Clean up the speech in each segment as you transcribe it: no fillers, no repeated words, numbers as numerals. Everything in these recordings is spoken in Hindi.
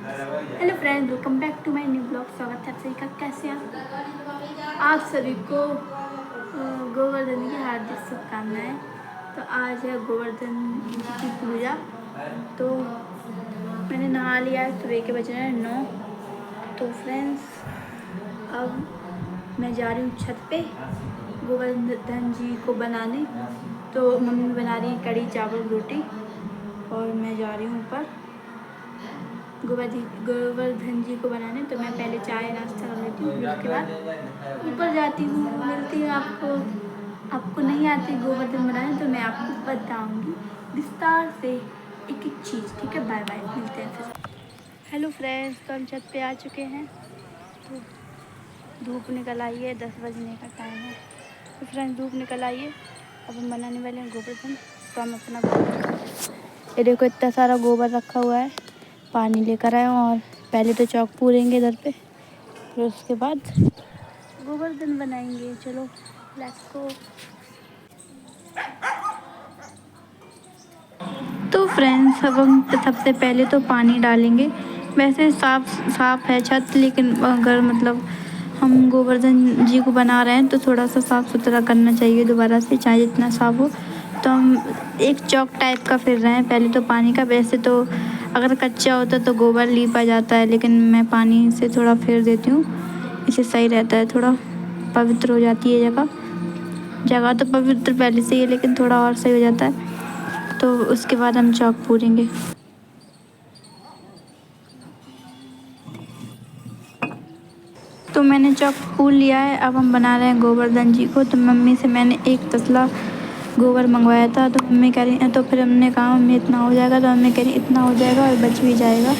Hello friends, welcome back to my new blog. स्वागत है आप सभी का। कैसे हैं आप सभी को गोवर्धन की हार्दिक शुभकामनाएं। तो आज है गोवर्धन जी की पूजा। तो मैंने नहा लिया है। सुबह के बज रहे हैं 9। तो फ्रेंड्स, अब मैं जा रही हूँ छत पे गोवर्धन जी को बनाने। तो मम्मी बना रही है कढ़ी चावल रोटी और मैं जा रही हूँ ऊपर गोवर्धन जी को बनाने। तो मैं पहले चाय नाश्ता कर लेती हूँ, उसके बाद ऊपर जाती हूँ। मिलती हूँ आपको। आपको नहीं आती गोवर्धन बनाने तो मैं आपको बताऊँगी विस्तार से एक एक चीज़। ठीक है, बाय बाय, मिलते हैं फिर। हेलो फ्रेंड्स, तो हम छत पे आ चुके हैं। तो धूप निकल आई है, 10 बजने का टाइम है। तो फ्रेंड्स, धूप निकल आई है। अब हम बनाने वाले हैं गोवर्धन। तो हम अपना गोबर, ये देखो इतना सारा गोबर रखा हुआ है। पानी लेकर आए और पहले तो चौक पूरेंगे इधर पे, फिर उसके बाद गोवर्धन बनाएंगे। चलो लेट्स गो। तो फ्रेंड्स, अब हम सबसे पहले तो पानी डालेंगे। वैसे साफ है छत, लेकिन अगर मतलब हम गोवर्धन जी को बना रहे हैं तो थोड़ा सा साफ़ सुथरा करना चाहिए दोबारा से, चाहे जितना साफ हो। तो हम एक चौक टाइप का फिर रहे हैं पहले तो पानी का। वैसे तो अगर कच्चा होता तो गोबर लीपा जाता है, लेकिन मैं पानी से थोड़ा फेर देती हूँ, इससे सही रहता है, थोड़ा पवित्र हो जाती है जगह। जगह तो पवित्र पहले से ही है, लेकिन थोड़ा और सही हो जाता है। तो उसके बाद हम चौक पूरेंगे। तो मैंने चौक पूर लिया है। अब हम बना रहे हैं गोवर्धन जी को। तो मम्मी से मैंने एक तसला गोबर मंगवाया था। तो मम्मी कह रही, तो फिर हमने कहा मम्मी इतना हो जाएगा, तो मम्मी कह रही इतना हो जाएगा और बच भी जाएगा।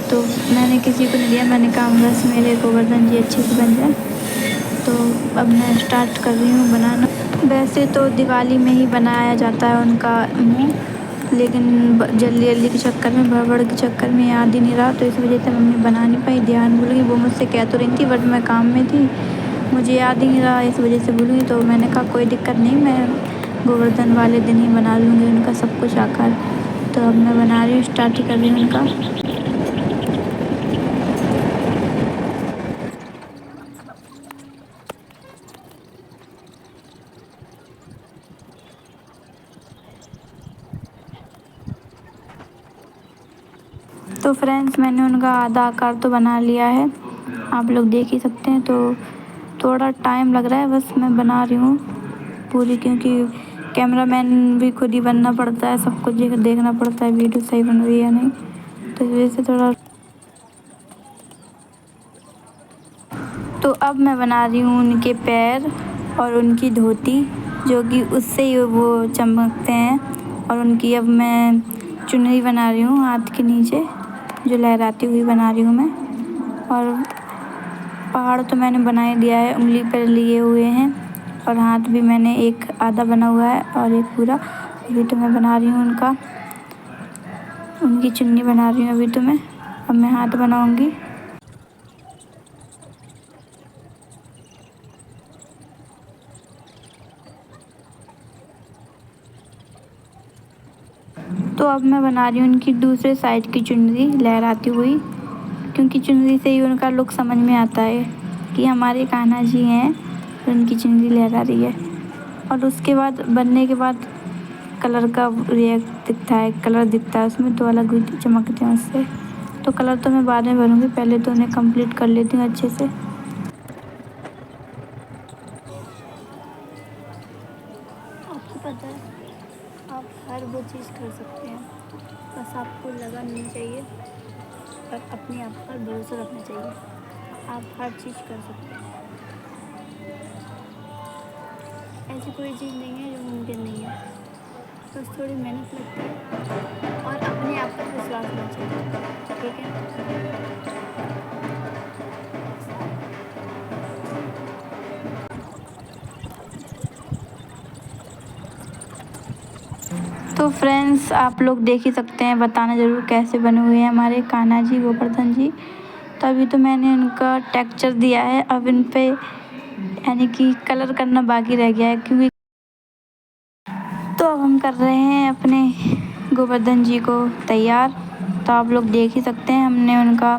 तो मैंने किसी को नहीं दिया, मैंने कहा बस मेरे गोवर्धन जी अच्छे से बन जाए। तो अब मैं स्टार्ट कर रही हूँ बनाना। वैसे तो दिवाली में ही बनाया जाता है उनका मुँह, लेकिन जल्दी जल्दी के चक्कर में, भड़बड़ के चक्कर में याद ही नहीं रहा। तो इस वजह से मम्मी बना नहीं पाई, ध्यान भूल गई। वो मुझसे कह तो रही थी, बट मैं काम में थी, मुझे याद ही नहीं रहा, इस वजह से भूल गई। तो मैंने कहा कोई दिक्कत नहीं, मैं गोवर्धन वाले दिन ही बना लूँगी उनका सब कुछ आकार। तो अब मैं बना रही हूँ, स्टार्ट कर रही हूँ उनका। तो फ्रेंड्स, मैंने उनका आधा आकार तो बना लिया है, आप लोग देख ही सकते हैं। तो थोड़ा टाइम लग रहा है, बस मैं बना रही हूँ पूरी, क्योंकि कैमरामैन भी खुद ही बनना पड़ता है, सब कुछ देखना पड़ता है वीडियो सही बन रही है या नहीं। तो इस वजह से थोड़ा। तो अब मैं बना रही हूँ उनके पैर और उनकी धोती, जो कि उससे ही वो चमकते हैं। और उनकी अब मैं चुनरी बना रही हूँ हाथ के नीचे, जो लहराती हुई बना रही हूँ मैं। और पहाड़ तो मैंने बना ही दिया है, उंगली पर लिए हुए हैं। और हाथ भी मैंने एक आधा बना हुआ है और एक पूरा। अभी तो मैं बना रही हूँ उनकी चुन्नी बना रही हूँ अभी तो मैं। अब मैं हाथ बनाऊँगी। तो अब मैं बना रही हूँ उनकी दूसरे साइड की चुनरी लहराती हुई, क्योंकि चुनरी से ही उनका लुक समझ में आता है कि हमारे कान्हा जी हैं, तो उनकी चुनरी लहरा रही है। और उसके बाद बनने के बाद कलर का रिएक्ट दिखता है, कलर दिखता है उसमें, तो अलग ही चमकते हैं उससे। तो कलर तो मैं बाद में भरूँगी, पहले तो उन्हें कंप्लीट कर लेती हूँ अच्छे से। आपको पता है, आप हर वो चीज़ कर सकते हैं, बस आपको लगन नहीं चाहिए और अपने आप पर भरोसा रखना चाहिए। आप हर चीज़ कर सकते हैं, ऐसी कोई चीज़ नहीं है जो मुमकिन नहीं है। बस थोड़ी मेहनत लगती है और अपने आप पर विश्वास होना चाहिए। ठीक है। तो फ्रेंड्स, आप लोग देख ही सकते हैं, बताना ज़रूर कैसे बने हुए हैं हमारे कान्हा जी गोवर्धन जी। तो अभी तो मैंने इनका टेक्सचर दिया है, अब इन पे यानी कि कलर करना बाकी रह गया है, क्योंकि तो अब हम कर रहे हैं अपने गोवर्धन जी को तैयार। तो तो आप लोग देख ही सकते हैं, हमने उनका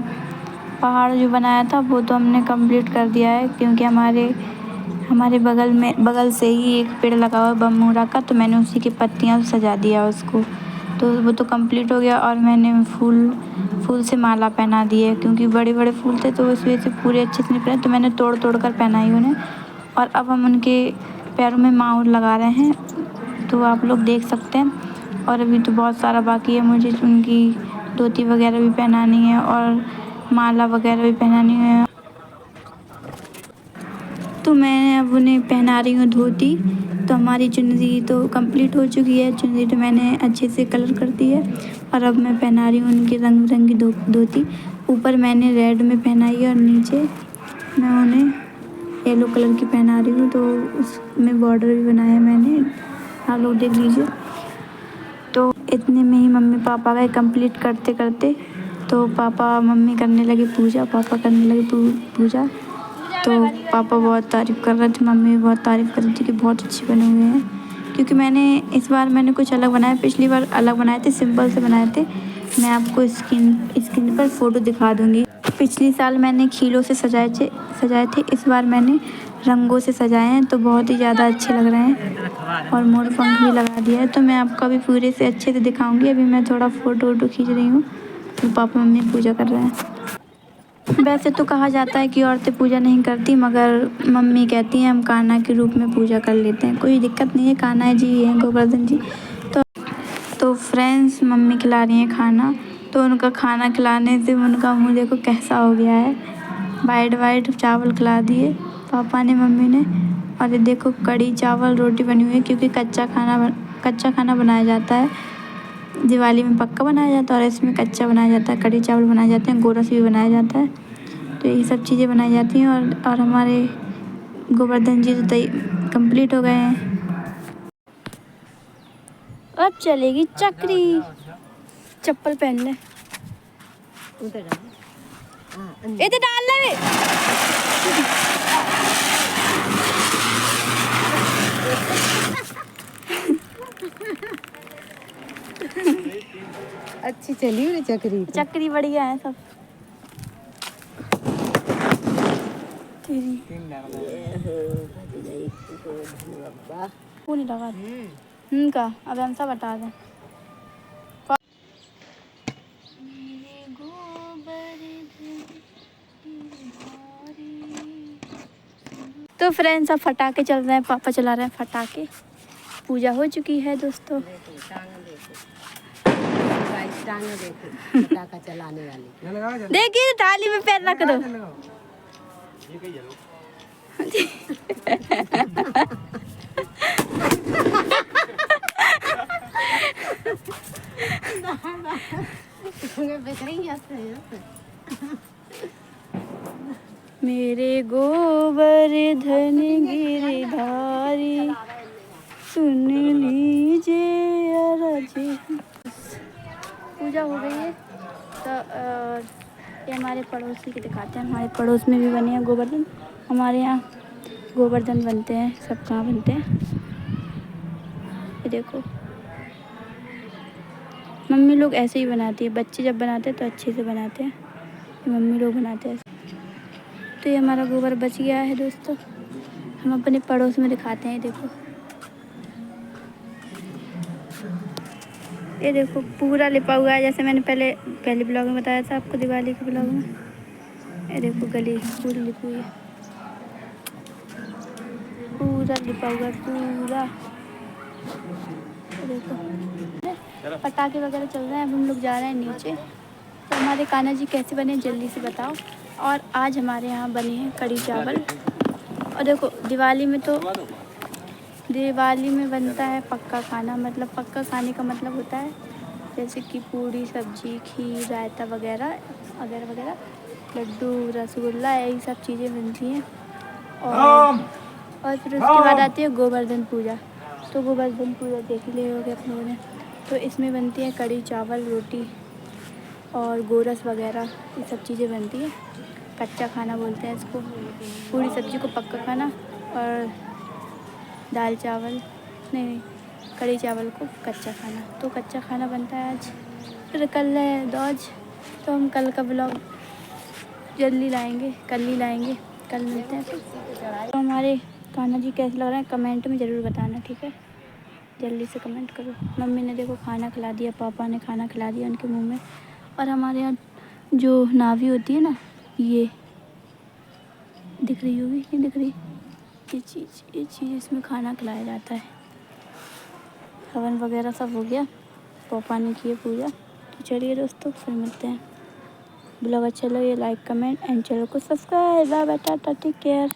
पहाड़ जो बनाया था वो तो हमने कंप्लीट कर दिया है, क्योंकि हमारे बगल से ही एक पेड़ लगा हुआ है बम्बूरा का, तो मैंने उसी की पत्तियाँ सजा दिया उसको, तो वो तो कंप्लीट हो गया। और मैंने फूल से माला पहना दी है, क्योंकि बड़े बड़े फूल थे तो उस वजह से पूरे अच्छे से नहीं पहने, तो मैंने तोड़ तोड़ कर पहनाई उन्हें। और अब हम उनके पैरों में माऊर लगा रहे हैं, तो आप लोग देख सकते हैं। और अभी तो बहुत सारा बाकी है, मुझे उनकी धोती वगैरह भी पहनानी है और माला वगैरह भी पहनानी है। तो मैं अब उन्हें पहना रही हूँ धोती। तो हमारी चुनरी तो कंप्लीट हो चुकी है, चुनरी तो मैंने अच्छे से कलर कर दी है। और अब मैं पहना रही हूँ उनकी रंग बिरंगी धोती। ऊपर मैंने रेड में पहनाई है और नीचे मैं उन्हें येलो कलर की पहना रही हूँ, तो उसमें बॉर्डर भी बनाया है मैंने, आप लोग देख लीजिए। तो इतने में ही मम्मी पापा गए कंप्लीट करते करते, तो मम्मी करने लगे पूजा, पापा करने लगे पूजा। तो पापा बहुत तारीफ़ कर रहे थे, मम्मी भी बहुत तारीफ़ कर रही थी कि बहुत अच्छे बने हुए हैं, क्योंकि इस बार मैंने कुछ अलग बनाया, पिछली बार अलग बनाए थे, सिंपल से बनाए थे। मैं आपको स्क्रीन पर फ़ोटो दिखा दूँगी। पिछली साल मैंने खीलों से सजाए थे, इस बार मैंने रंगों से सजाए हैं, तो बहुत ही ज़्यादा अच्छे लग रहे हैं। और मोर पंख भी लगा दिया है, तो मैं आपको अभी पूरे से अच्छे से दिखाऊंगी। अभी मैं थोड़ा फ़ोटो खींच रही हूँ, तो पापा मम्मी पूजा कर रहे हैं। वैसे तो कहा जाता है कि औरतें पूजा नहीं करती, मगर मम्मी कहती हैं हम कान्हा के रूप में पूजा कर लेते हैं, कोई दिक्कत नहीं है, कान्हा जी हैं गोवर्धन जी। तो फ्रेंड्स, मम्मी खिला रही हैं खाना, तो उनका खाना खिलाने से उनका मुँह देखो कैसा हो गया है। वाइट चावल खिला दिए पापा ने, मम्मी ने। और ये देखो कढ़ी चावल रोटी बनी हुई है, क्योंकि कच्चा खाना बनाया जाता है, दिवाली में पक्का बनाया जाता है और इसमें कच्चा बनाया जाता है। कढ़ी चावल बनाए जाते हैं, गोरस भी बनाया जाता है, तो यही सब चीज़ें बनाई जाती हैं। और हमारे गोवर्धन जी तो कंप्लीट हो गए हैं। अब चलेगी चक्री, चप्पल पहन ले, इधर डाल ले। अच्छी चली हुई चक्री बढ़िया है सब। वो नहीं लगा का, अब हम सब बता दें। तो फ्रेंड्स, अब फटाके चल रहे हैं, पापा चला रहे हैं फटाके। पूजा हो चुकी है दोस्तों। पटाखा चलाने वाली देखिए, थाली में पैर रख दो। मेरे गोवर्धन गिरधारी सुन लीजिए अरजी। पूजा हो गई है, तो ये हमारे पड़ोसी के दिखाते हैं। हमारे पड़ोस में भी बने हैं गोवर्धन। हमारे यहाँ गोवर्धन बनते हैं, सब कहाँ बनते हैं, ये देखो। मम्मी लोग ऐसे ही बनाती है, बच्चे जब बनाते हैं तो अच्छे से बनाते हैं, मम्मी लोग बनाते हैं। तो ये हमारा गोबर बच गया है दोस्तों, हम अपने पड़ोस में दिखाते हैं। ये देखो पूरा लिपा हुआ है, जैसे मैंने पहले ब्लॉग में बताया था आपको, दिवाली के ब्लॉग में। ये देखो गली पूरी लिपी हुई है, पूरा लिपा हुआ है पूरा। देखो पटाखे वगैरह चल रहे हैं, अब हम लोग जा रहे हैं नीचे। तो हमारे कान्हा जी कैसे बने जल्दी से बताओ। और आज हमारे यहाँ बने हैं कढ़ी चावल। और देखो दिवाली में बनता है पक्का खाना, मतलब पक्का खाने का मतलब होता है जैसे कि पूड़ी सब्जी खीर रायता वगैरह वगैरह वगैरह, लड्डू रसगुल्ला, यही सब चीज़ें बनती हैं। और फिर उसके बाद आती है गोवर्धन पूजा। तो गोवर्धन पूजा देख लिए होगे आप लोगों ने। तो इसमें बनती है कढ़ी चावल रोटी और गोरस वगैरह, ये सब चीज़ें बनती है। कच्चा खाना बोलते हैं इसको, पूरी सब्जी को पक्का खाना, और दाल चावल नहीं कढ़ी चावल को कच्चा खाना। तो कच्चा खाना बनता है आज फिर कल है दौज, तो हम कल का ब्लॉग जल्दी लाएंगे, कल ही लाएंगे, कल मिलते हैं फिर। तो हमारे कान्हा जी कैसे लग रहे हैं कमेंट में ज़रूर बताना, ठीक है। जल्दी से कमेंट करो। मम्मी ने देखो खाना खिला दिया, पापा ने खाना खिला दिया उनके मुंह में। और हमारे यहाँ जो नावी होती है ना, ये दिख रही होगी, ये दिख रही, ये चीज़ इसमें खाना खिलाया जाता है। हवन वगैरह सब हो गया, पापा ने किए पूजा। तो चलिए दोस्तों, फिर मिलते हैं। ब्लॉग अच्छा लगे लाइक कमेंट एंड चैनल को subscribe. Bye bye, tata, take care.